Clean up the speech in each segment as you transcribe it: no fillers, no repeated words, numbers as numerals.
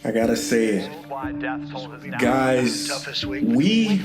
I gotta say it. Guys, we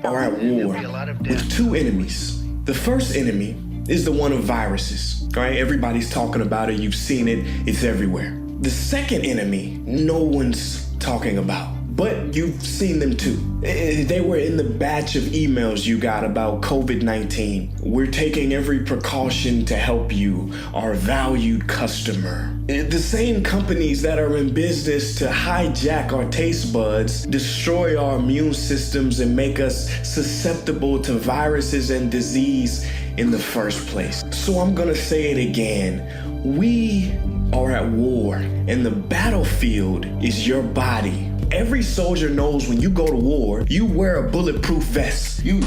are at war with two enemies. The first enemy is the one of viruses, right? Everybody's talking about it. You've seen it. It's everywhere. The second enemy, no one's talking about. But you've seen them too. They were in the batch of emails you got about COVID-19. We're taking every precaution to help you, our valued customer. The same companies that are in business to hijack our taste buds, destroy our immune systems, and make us susceptible to viruses and disease in the first place. So I'm gonna say it again. We are at war, and the battlefield is your body. Every soldier knows when you go to war, you wear a bulletproof vest. You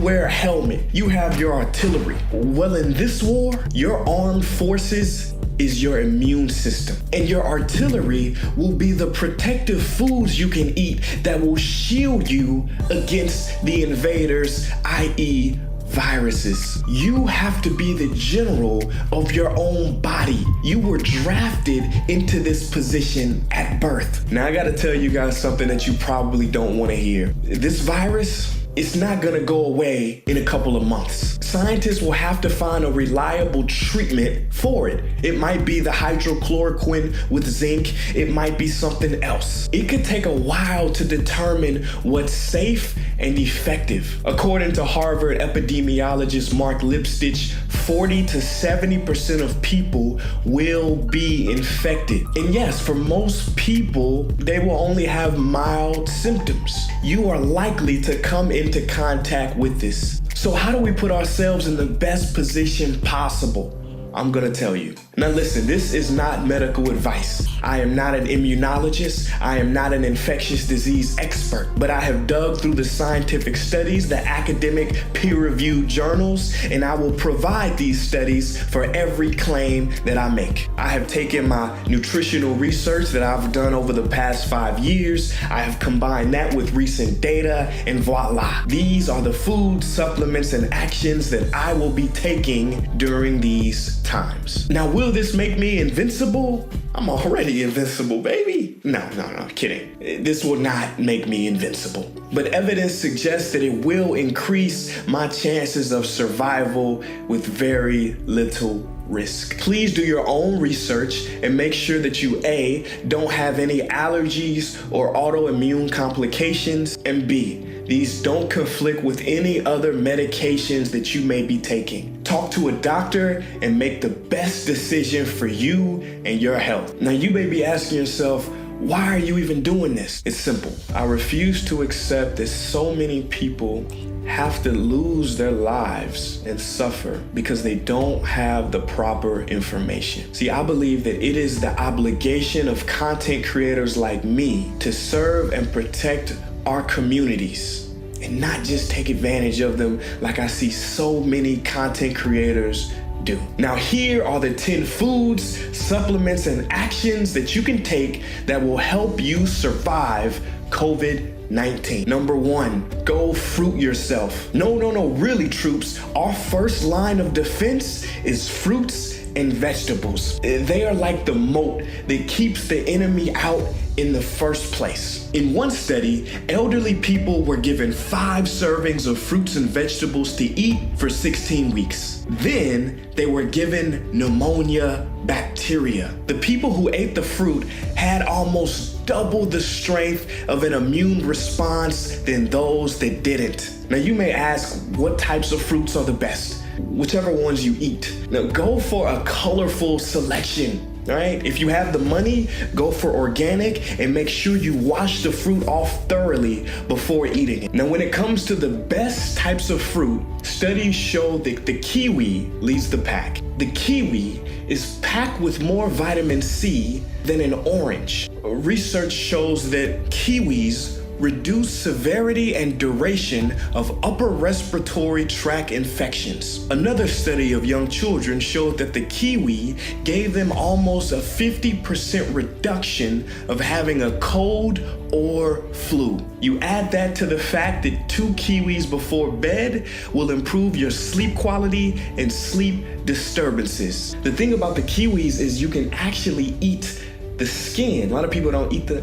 wear a helmet. You have your artillery. Well, in this war, your armed forces is your immune system. And your artillery will be the protective foods you can eat that will shield you against the invaders, i.e., viruses. You have to be the general of your own body. You were drafted into this position at birth. Now I gotta tell you guys something that you probably don't want to hear. This virus, it's not gonna go away in a couple of months. Scientists will have to find a reliable treatment for it. It might be the hydrochloroquine with zinc. It might be something else. It could take a while to determine what's safe and effective. According to Harvard epidemiologist Mark Lipstitch, 40 to 70% of people will be infected. And yes, for most people, they will only have mild symptoms. You are likely to come into contact with this. So how do we put ourselves in the best position possible? I'm gonna tell you. Now listen, this is not medical advice. I am not an immunologist. I am not an infectious disease expert, but I have dug through the scientific studies, the academic peer-reviewed journals, and I will provide these studies for every claim that I make. I have taken my nutritional research that I've done over the past 5 years. I have combined that with recent data, and voila. These are the food, supplements, and actions that I will be taking during these times. Now, will this make me invincible? I'm already invincible, baby. No, kidding. This will not make me invincible. But evidence suggests that it will increase my chances of survival with very little risk. Please do your own research and make sure that you A, don't have any allergies or autoimmune complications, and B, these don't conflict with any other medications that you may be taking. Talk to a doctor and make the best decision for you and your health. Now you may be asking yourself, why are you even doing this? It's simple. I refuse to accept that so many people have to lose their lives and suffer because they don't have the proper information. See, I believe that it is the obligation of content creators like me to serve and protect our communities and not just take advantage of them like I see so many content creators do. Now here are the 10 foods, supplements, and actions that you can take that will help you survive COVID-19. Number 1, go fruit yourself. No, really troops, our first line of defense is fruits and vegetables. They are like the moat that keeps the enemy out in the first place. In one study, elderly people were given 5 servings of fruits and vegetables to eat for 16 weeks. Then they were given pneumonia bacteria. The people who ate the fruit had almost double the strength of an immune response than those that didn't. Now you may ask, what types of fruits are the best? Whichever ones you eat. Now go for a colorful selection. All right, if you have the money, go for organic and make sure you wash the fruit off thoroughly before eating it. Now, when it comes to the best types of fruit, studies show that the kiwi leads the pack. The kiwi is packed with more vitamin C than an orange. Research shows that kiwis reduce severity and duration of upper respiratory tract infections. Another study of young children showed that the kiwi gave them almost a 50% reduction of having a cold or flu. You add that to the fact that 2 kiwis before bed will improve your sleep quality and sleep disturbances. The thing about the kiwis is you can actually eat The skin, a lot of people don't eat the...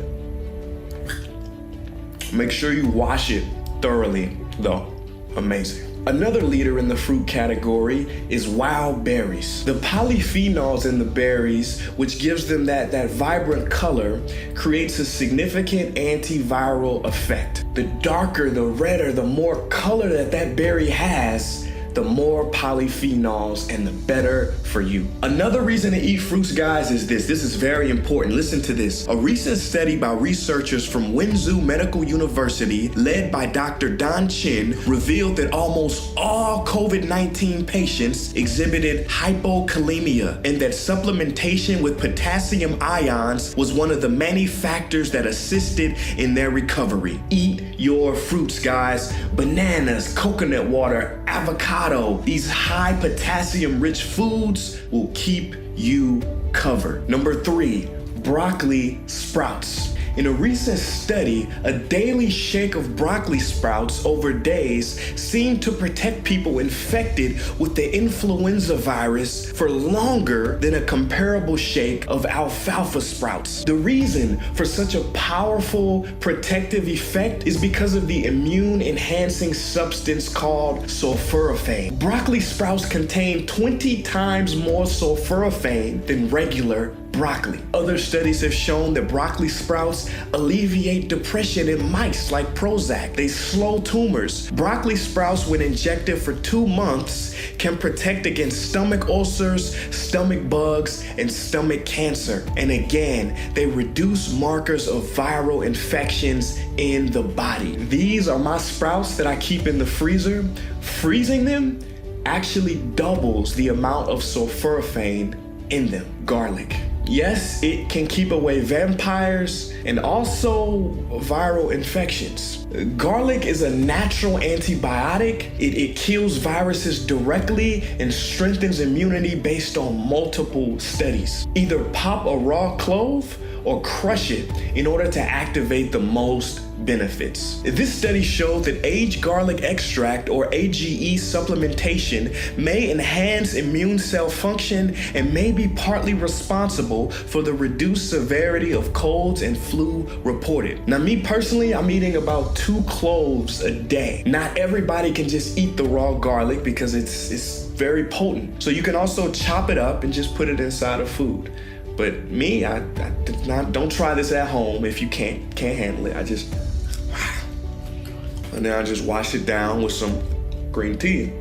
Make sure you wash it thoroughly, though. Amazing. Another leader in the fruit category is wild berries. The polyphenols in the berries, which gives them that vibrant color, creates a significant antiviral effect. The darker, the redder, the more color that berry has, the more polyphenols and the better for you. Another reason to eat fruits, guys, is this. This is very important. Listen to this. A recent study by researchers from Wenzhou Medical University, led by Dr. Don Chin, revealed that almost all COVID-19 patients exhibited hypokalemia and that supplementation with potassium ions was one of the many factors that assisted in their recovery. Eat your fruits, guys. Bananas, coconut water, avocado. These high potassium rich foods will keep you covered. Number 3, broccoli sprouts. In a recent study, a daily shake of broccoli sprouts over days seemed to protect people infected with the influenza virus for longer than a comparable shake of alfalfa sprouts. The reason for such a powerful protective effect is because of the immune-enhancing substance called sulforaphane. Broccoli sprouts contain 20 times more sulforaphane than regular broccoli. Other studies have shown that broccoli sprouts alleviate depression in mice like Prozac. They slow tumors. Broccoli sprouts, when injected for 2 months, can protect against stomach ulcers, stomach bugs, and stomach cancer. And again, they reduce markers of viral infections in the body. These are my sprouts that I keep in the freezer. Freezing them actually doubles the amount of sulforaphane in them. Garlic. Yes, it can keep away vampires and also viral infections. Garlic is a natural antibiotic. It kills viruses directly and strengthens immunity based on multiple studies. Either pop a raw clove or crush it in order to activate the most benefits. This study showed that aged garlic extract, or AGE supplementation, may enhance immune cell function and may be partly responsible for the reduced severity of colds and flu reported. Now, me personally, I'm eating about 2 cloves a day. Not everybody can just eat the raw garlic because it's very potent. So you can also chop it up and just put it inside of food. But me, I don't try this at home if you can't handle it. And then I just wash it down with some green tea.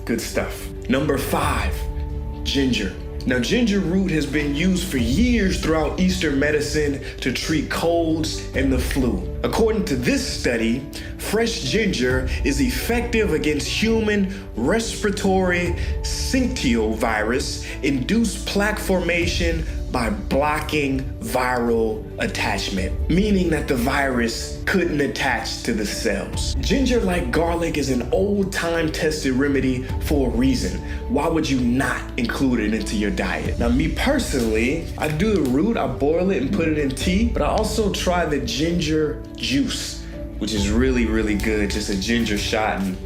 Good stuff. Number 5, ginger. Now, ginger root has been used for years throughout Eastern medicine to treat colds and the flu. According to this study, fresh ginger is effective against human respiratory syncytial virus induced plaque formation by blocking viral attachment, meaning that the virus couldn't attach to the cells. Ginger, like garlic, is an old-time tested remedy for a reason. Why would you not include it into your diet? Now, me personally, I do the root, I boil it and put it in tea, but I also try the ginger juice, which is really, really good. Just a ginger shot and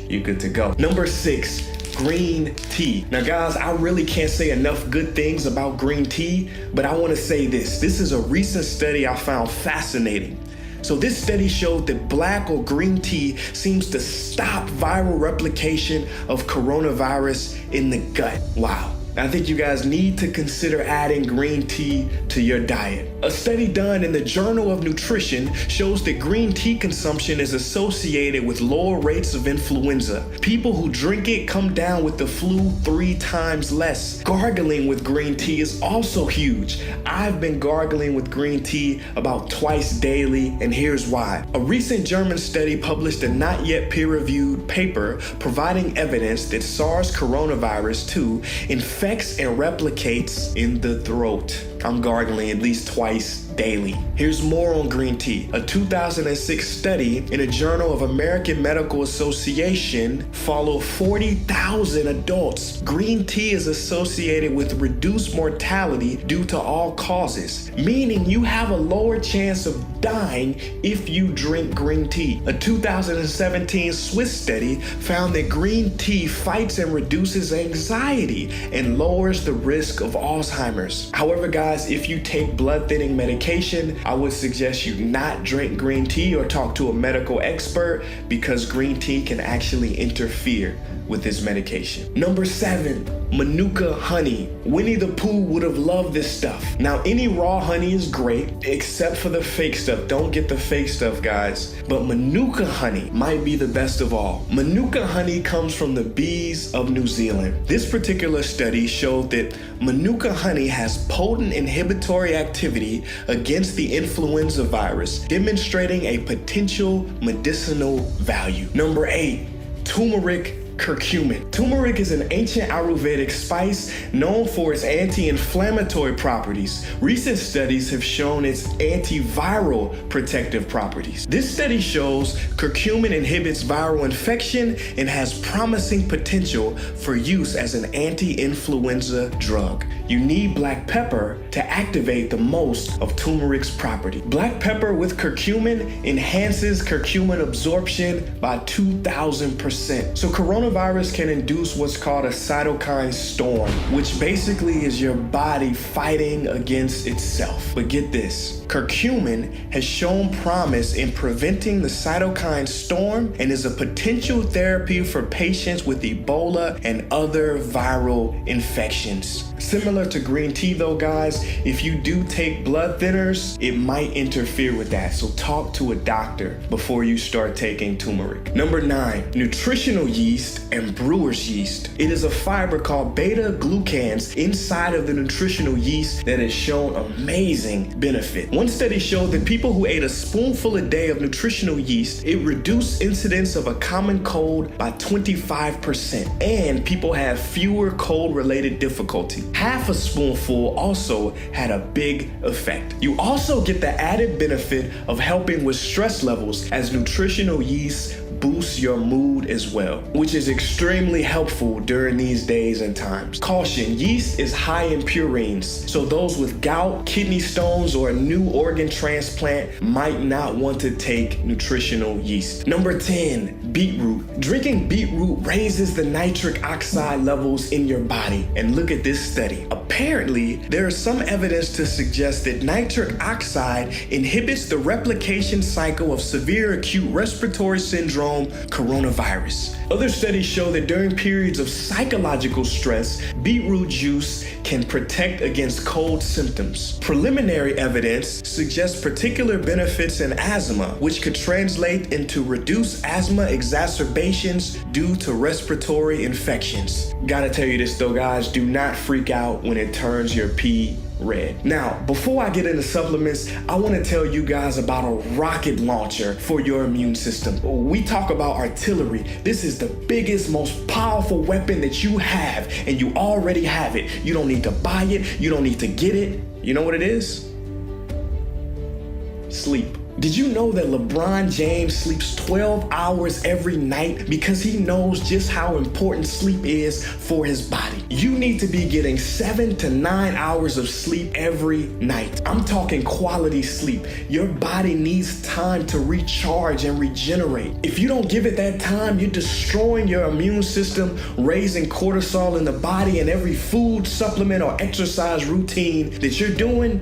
you're good to go. Number 6, green tea. Now, guys, I really can't say enough good things about green tea, but I want to say this. This is a recent study I found fascinating. So this study showed that black or green tea seems to stop viral replication of coronavirus in the gut. Wow. I think you guys need to consider adding green tea to your diet. A study done in the Journal of Nutrition shows that green tea consumption is associated with lower rates of influenza. People who drink it come down with the flu 3 times less. Gargling with green tea is also huge. I've been gargling with green tea about twice daily, and here's why. A recent German study published a not yet peer-reviewed paper providing evidence that SARS coronavirus 2 infects and replicates in the throat. I'm gargling at least twice daily. Here's more on green tea. A 2006 study in a Journal of American Medical Association followed 40,000 adults. Green tea is associated with reduced mortality due to all causes, meaning you have a lower chance of dying if you drink green tea. A 2017 Swiss study found that green tea fights and reduces anxiety and lowers the risk of Alzheimer's. However, guys, if you take blood thinning medication, I would suggest you not drink green tea or talk to a medical expert, because green tea can actually interfere with this medication. Number 7, Manuka honey. Winnie the Pooh would have loved this stuff. Now, any raw honey is great, except for the fake stuff. Don't get the fake stuff, guys. But Manuka honey might be the best of all. Manuka honey comes from the bees of New Zealand. This particular study showed that Manuka honey has potent inhibitory activity against the influenza virus, demonstrating a potential medicinal value. Number 8, turmeric curcumin. Turmeric is an ancient Ayurvedic spice known for its anti-inflammatory properties. Recent studies have shown its antiviral protective properties. This study shows curcumin inhibits viral infection and has promising potential for use as an anti-influenza drug. You need black pepper to activate the most of turmeric's property. Black pepper with curcumin enhances curcumin absorption by 2,000%. So coronavirus can induce what's called a cytokine storm, which basically is your body fighting against itself. But get this, curcumin has shown promise in preventing the cytokine storm and is a potential therapy for patients with Ebola and other viral infections. Similar to green tea though, guys, if you do take blood thinners, it might interfere with that. So talk to a doctor before you start taking turmeric. Number 9, nutritional yeast and brewer's yeast. It is a fiber called beta-glucans inside of the nutritional yeast that has shown amazing benefit. One study showed that people who ate a spoonful a day of nutritional yeast, it reduced incidence of a common cold by 25%, and people have fewer cold-related difficulty. Half a spoonful also had a big effect. You also get the added benefit of helping with stress levels, as nutritional yeast boosts your mood as well, which is extremely helpful during these days and times. Caution, yeast is high in purines, so those with gout, kidney stones, or a new organ transplant might not want to take nutritional yeast. Number 10, beetroot. Drinking beetroot raises the nitric oxide levels in your body. And look at this study. Apparently, there is some evidence to suggest that nitric oxide inhibits the replication cycle of severe acute respiratory syndrome, coronavirus. Other studies show that during periods of psychological stress, beetroot juice can protect against cold symptoms. Preliminary evidence suggests particular benefits in asthma, which could translate into reduced asthma exacerbations due to respiratory infections. Gotta tell you this though, guys, do not freak out when it turns your pee red. Now, before I get into supplements, I want to tell you guys about a rocket launcher for your immune system. We talk about artillery. This is the biggest, most powerful weapon that you have, and you already have it. You don't need to buy it. You don't need to get it. You know what it is? Sleep. Did you know that LeBron James sleeps 12 hours every night because he knows just how important sleep is for his body? You need to be getting 7 to 9 hours of sleep every night. I'm talking quality sleep. Your body needs time to recharge and regenerate. If you don't give it that time, you're destroying your immune system, raising cortisol in the body, and every food, supplement, or exercise routine that you're doing,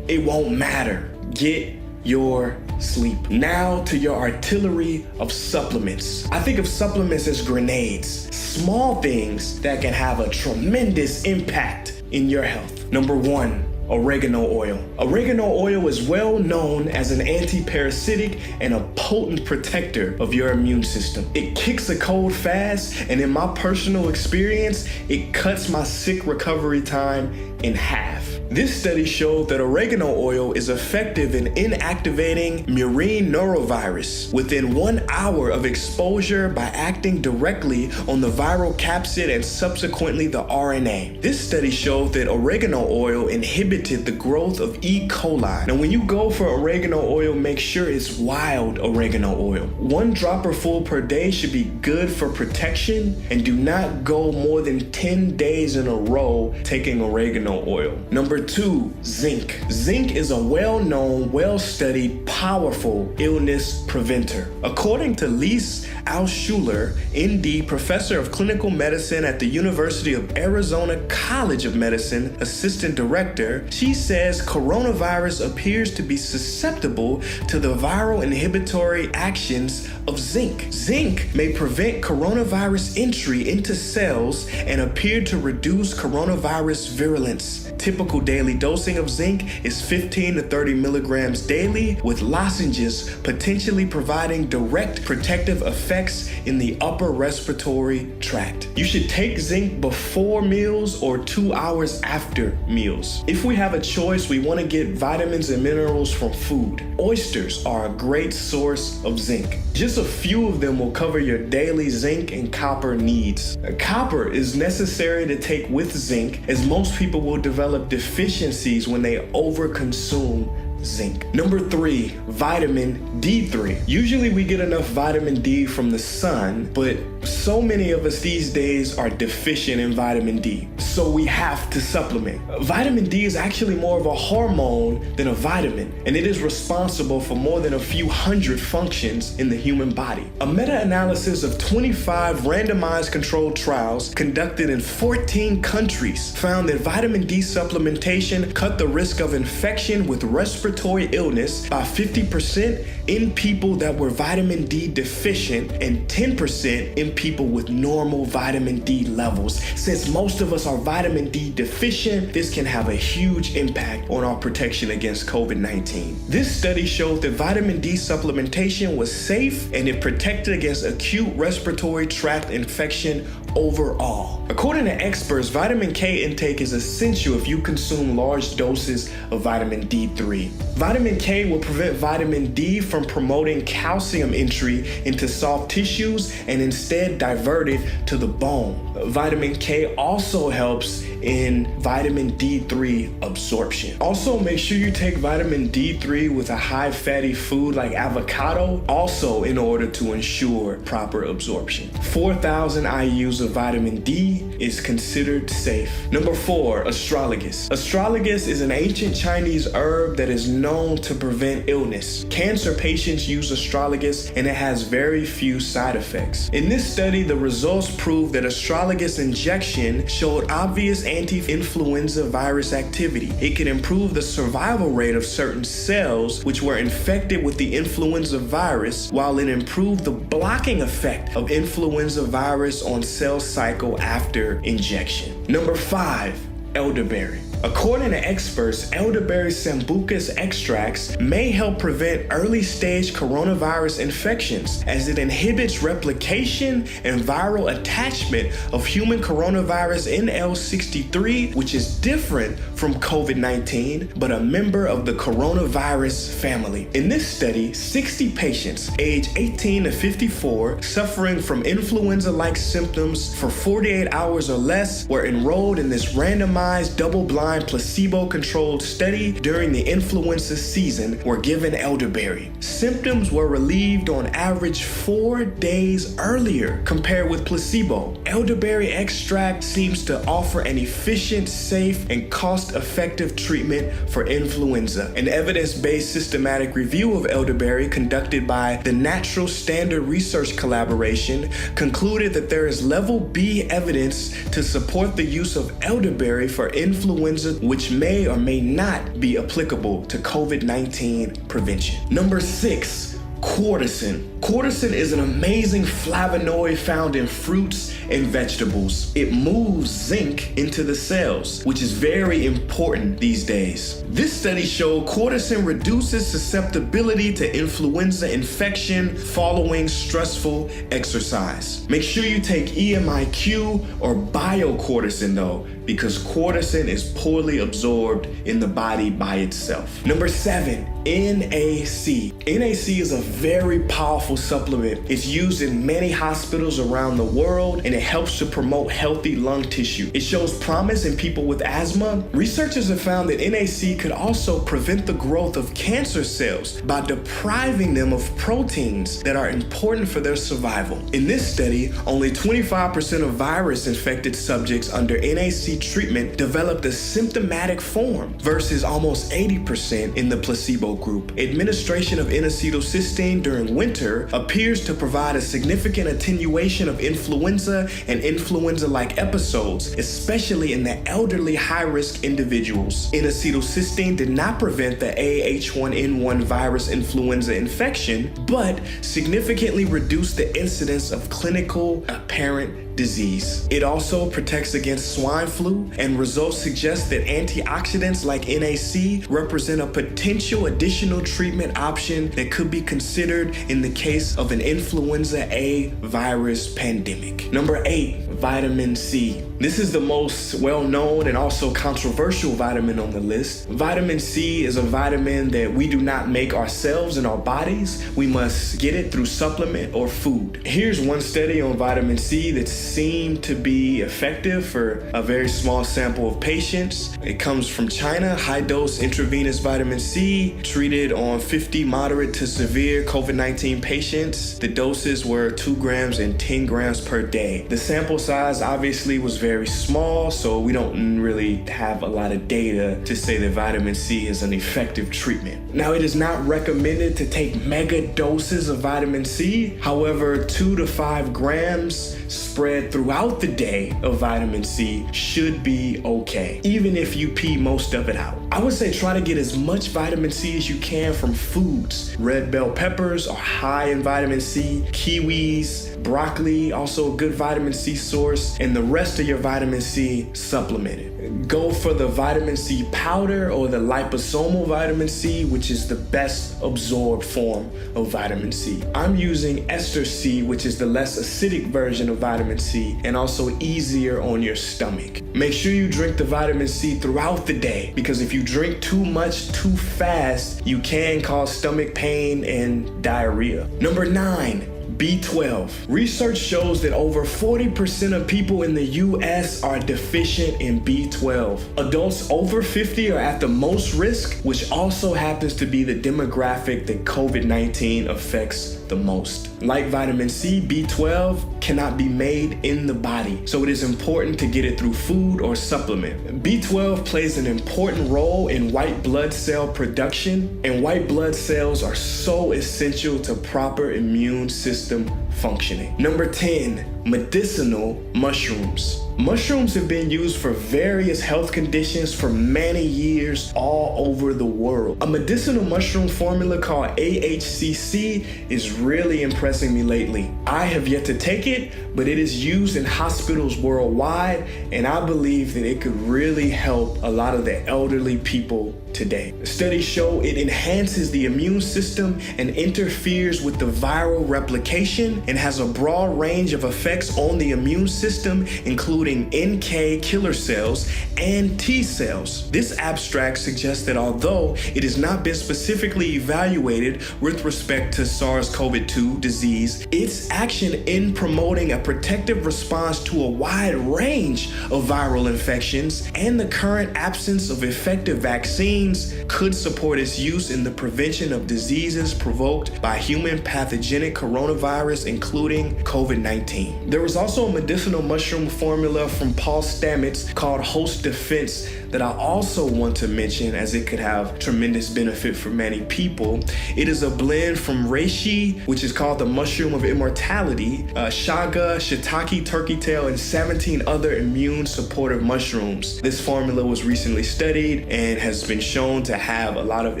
it won't matter. Get your sleep. Now to your artillery of supplements. I think of supplements as grenades, small things that can have a tremendous impact in your health. Number 1, oregano oil. Oregano oil is well known as an anti-parasitic and a potent protector of your immune system. It kicks a cold fast, and in my personal experience, it cuts my sick recovery time in half. This study showed that oregano oil is effective in inactivating murine norovirus within 1 hour of exposure by acting directly on the viral capsid and subsequently the RNA. This study showed that oregano oil inhibits inhibited the growth of E. coli. Now, when you go for oregano oil, make sure it's wild oregano oil. 1 dropper full per day should be good for protection, and do not go more than 10 days in a row taking oregano oil. Number 2, zinc. Zinc is a well-known, well-studied, powerful illness preventer. According to Lise Alschuler, ND, professor of clinical medicine at the University of Arizona College of Medicine, assistant director, she says coronavirus appears to be susceptible to the viral inhibitory actions of zinc. Zinc may prevent coronavirus entry into cells and appear to reduce coronavirus virulence. Typical daily dosing of zinc is 15 to 30 milligrams daily, with lozenges potentially providing direct protective effects in the upper respiratory tract. You should take zinc before meals or 2 hours after meals. If we have a choice, we want to get vitamins and minerals from food. Oysters are a great source of zinc. Just a few of them will cover your daily zinc and copper needs. Copper is necessary to take with zinc, as most people will develop deficiencies when they overconsume zinc. Number 3, vitamin D3. Usually we get enough vitamin D from the sun, but so many of us these days are deficient in vitamin D, so we have to supplement. Vitamin D is actually more of a hormone than a vitamin, and it is responsible for more than a few hundred functions in the human body. A meta-analysis of 25 randomized controlled trials conducted in 14 countries found that vitamin D supplementation cut the risk of infection with respiratory illness by 50% in people that were vitamin D deficient and 10% in people with normal vitamin D levels. Since most of us are vitamin D deficient, this can have a huge impact on our protection against COVID-19. This study showed that vitamin D supplementation was safe and it protected against acute respiratory tract infection overall. According to experts, vitamin K intake is essential if you consume large doses of vitamin D3. Vitamin K will prevent vitamin D from promoting calcium entry into soft tissues and instead divert it to the bone. Vitamin K also helps in vitamin D3 absorption. Also, make sure you take vitamin D3 with a high fatty food like avocado, also in order to ensure proper absorption. 4,000 IUs of vitamin D is considered safe. Number 4, astragalus. Astragalus is an ancient Chinese herb that is known to prevent illness. Cancer patients use astragalus and it has very few side effects. In this study, the results proved that astragalus injection showed obvious anti-influenza virus activity. It can improve the survival rate of certain cells which were infected with the influenza virus, while it improved the blocking effect of influenza virus on cell cycle after injection. Number 5, elderberry. According to experts, elderberry sambucus extracts may help prevent early-stage coronavirus infections, as it inhibits replication and viral attachment of human coronavirus NL63, which is different from COVID-19, but a member of the coronavirus family. In this study, 60 patients aged 18 to 54 suffering from influenza-like symptoms for 48 hours or less were enrolled in this randomized double-blind placebo-controlled study during the influenza season were given elderberry. Symptoms were relieved on average 4 days earlier compared with placebo. Elderberry extract seems to offer an efficient, safe, and cost-effective treatment for influenza. An evidence-based systematic review of elderberry conducted by the Natural Standard Research Collaboration concluded that there is level B evidence to support the use of elderberry for influenza, which may or may not be applicable to COVID-19 prevention. Number 6, quercetin. Quercetin is an amazing flavonoid found in fruits and vegetables. It moves zinc into the cells, which is very important these days. This study showed quercetin reduces susceptibility to influenza infection following stressful exercise. Make sure you take EMIQ or bioquercetin though. because cortisone is poorly absorbed in the body by itself. Number 7, NAC. NAC is a very powerful supplement. It's used in many hospitals around the world, and it helps to promote healthy lung tissue. It shows promise in people with asthma. Researchers have found that NAC could also prevent the growth of cancer cells by depriving them of proteins that are important for their survival. In this study, only 25% of virus-infected subjects under NAC treatment developed a symptomatic form versus almost 80% in the placebo group. Administration of N-acetylcysteine during winter appears to provide a significant attenuation of influenza and influenza-like episodes, especially in the elderly high-risk individuals. N-acetylcysteine did not prevent the H1N1 virus influenza infection, but significantly reduced the incidence of clinical apparent disease. It also protects against swine flu, and results suggest that antioxidants like NAC represent a potential additional treatment option that could be considered in the case of an influenza A virus pandemic. Number 8, vitamin C. This is the most well-known and also controversial vitamin on the list. Vitamin C is a vitamin that we do not make ourselves in our bodies. We must get it through supplement or food. Here's one study on vitamin C that seemed to be effective for a very small sample of patients. It comes from China. High-dose intravenous vitamin C treated on 50 moderate to severe COVID-19 patients. The doses were 2 grams and 10 grams per day. The sample size obviously was very small, so we don't really have a lot of data to say that vitamin C is an effective treatment. Now, it is not recommended to take mega doses of vitamin C. However, 2 to 5 grams spread throughout the day of vitamin C should be okay, even if you pee most of it out. I would say try to get as much vitamin C as you can from foods. Red bell peppers are high in vitamin C, kiwis, broccoli, also a good vitamin C source, and the rest of your vitamin C supplemented. Go for the vitamin C powder or the liposomal vitamin C, which is the best absorbed form of vitamin C. I'm using ester C, which is the less acidic version of vitamin C and also easier on your stomach. Make sure you drink the vitamin C throughout the day, because if you drink too much too fast, you can cause stomach pain and diarrhea. Number 9, B12. Research shows that over 40% of people in the US are deficient in B12. Adults over 50 are at the most risk, which also happens to be the demographic that COVID-19 affects the most. Like vitamin C, B12 cannot be made in the body, so it is important to get it through food or supplement. B12 plays an important role in white blood cell production, and white blood cells are so essential to proper immune system functioning. Number 10, medicinal mushrooms. Mushrooms have been used for various health conditions for many years all over the world. A medicinal mushroom formula called AHCC is really impressing me lately. I have yet to take it, but it is used in hospitals worldwide, and I believe that it could really help a lot of the elderly people today. Studies show it enhances the immune system and interferes with the viral replication and has a broad range of effects on the immune system, including NK killer cells and T cells. This abstract suggests that although it has not been specifically evaluated with respect to SARS-CoV-2 disease, its action in promoting a protective response to a wide range of viral infections and the current absence of effective vaccines could support its use in the prevention of diseases provoked by human pathogenic coronavirus, including COVID-19. There was also a medicinal mushroom formula from Paul Stamets called Host Defense that I also want to mention, as it could have tremendous benefit for many people. It is a blend from reishi, which is called the mushroom of immortality, chaga, shiitake, turkey tail, and 17 other immune supportive mushrooms. This formula was recently studied and has been shown to have a lot of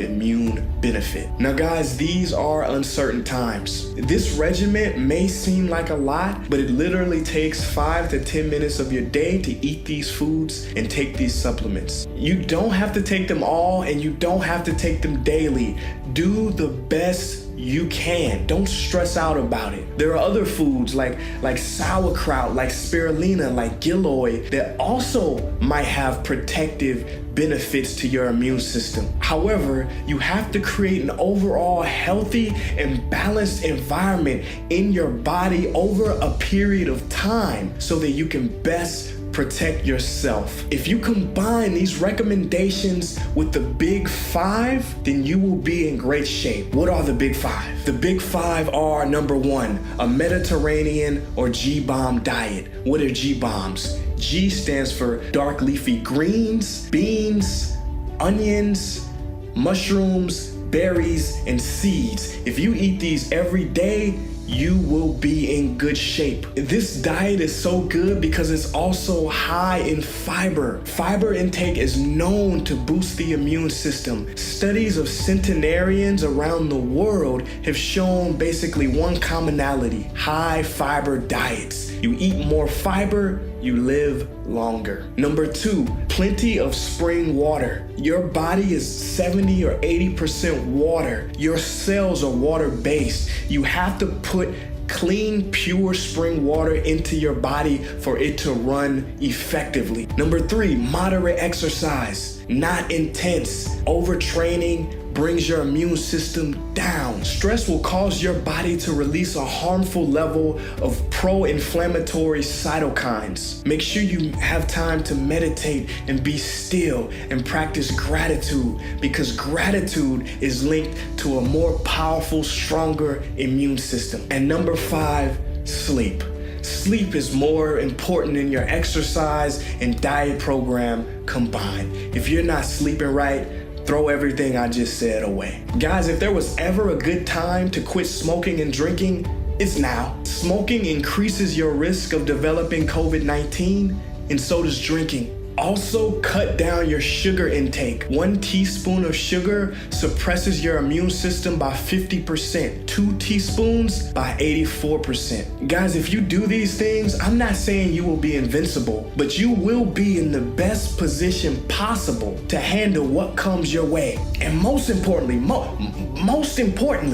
immune benefit. Now guys, these are uncertain times. This regimen may seem like a lot, but it literally takes 5 to 10 minutes of your day to eat these foods and take these supplements. You don't have to take them all, and you don't have to take them daily. Do the best you can. Don't stress out about it. There are other foods like sauerkraut, like spirulina, like giloy that also might have protective benefits to your immune system. However, you have to create an overall healthy and balanced environment in your body over a period of time so that you can best protect yourself. If you combine these recommendations with the big five, then you will be in great shape. What are the big five? The big five are: number one, a Mediterranean or G-bomb diet. What are G-bombs? G stands for dark leafy greens, beans, onions, mushrooms, berries, and seeds. If you eat these every day, you will be in good shape. This diet is so good because it's also high in fiber. Fiber intake is known to boost the immune system. Studies of centenarians around the world have shown basically one commonality: high fiber diets. You eat more fiber, you live longer. Number two, plenty of spring water. Your body is 70 or 80% water. Your cells are water-based. You have to put clean, pure spring water into your body for it to run effectively. Number three, moderate exercise, not intense. Overtraining brings your immune system down. Stress will cause your body to release a harmful level of pro-inflammatory cytokines. Make sure you have time to meditate and be still and practice gratitude, because gratitude is linked to a more powerful, stronger immune system. And number five, sleep. Sleep is more important than your exercise and diet program combined. If you're not sleeping right, throw everything I just said away. Guys, if there was ever a good time to quit smoking and drinking, it's now. Smoking increases your risk of developing COVID-19, and so does drinking. Also, cut down your sugar intake. 1 teaspoon of sugar suppresses your immune system by 50%. 2 teaspoons by 84%. Guys, if you do these things, I'm not saying you will be invincible, but you will be in the best position possible to handle what comes your way. And most importantly,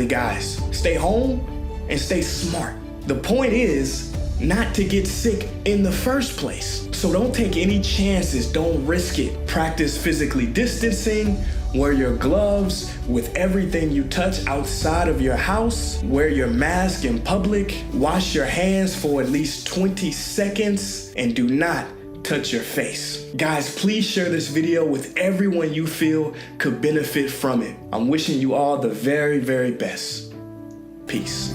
guys, stay home and stay smart. The point is not to get sick in the first place. So don't take any chances, don't risk it. Practice physically distancing, wear your gloves with everything you touch outside of your house, wear your mask in public, wash your hands for at least 20 seconds, and do not touch your face. Guys, please share this video with everyone you feel could benefit from it. I'm wishing you all the very, very best. Peace.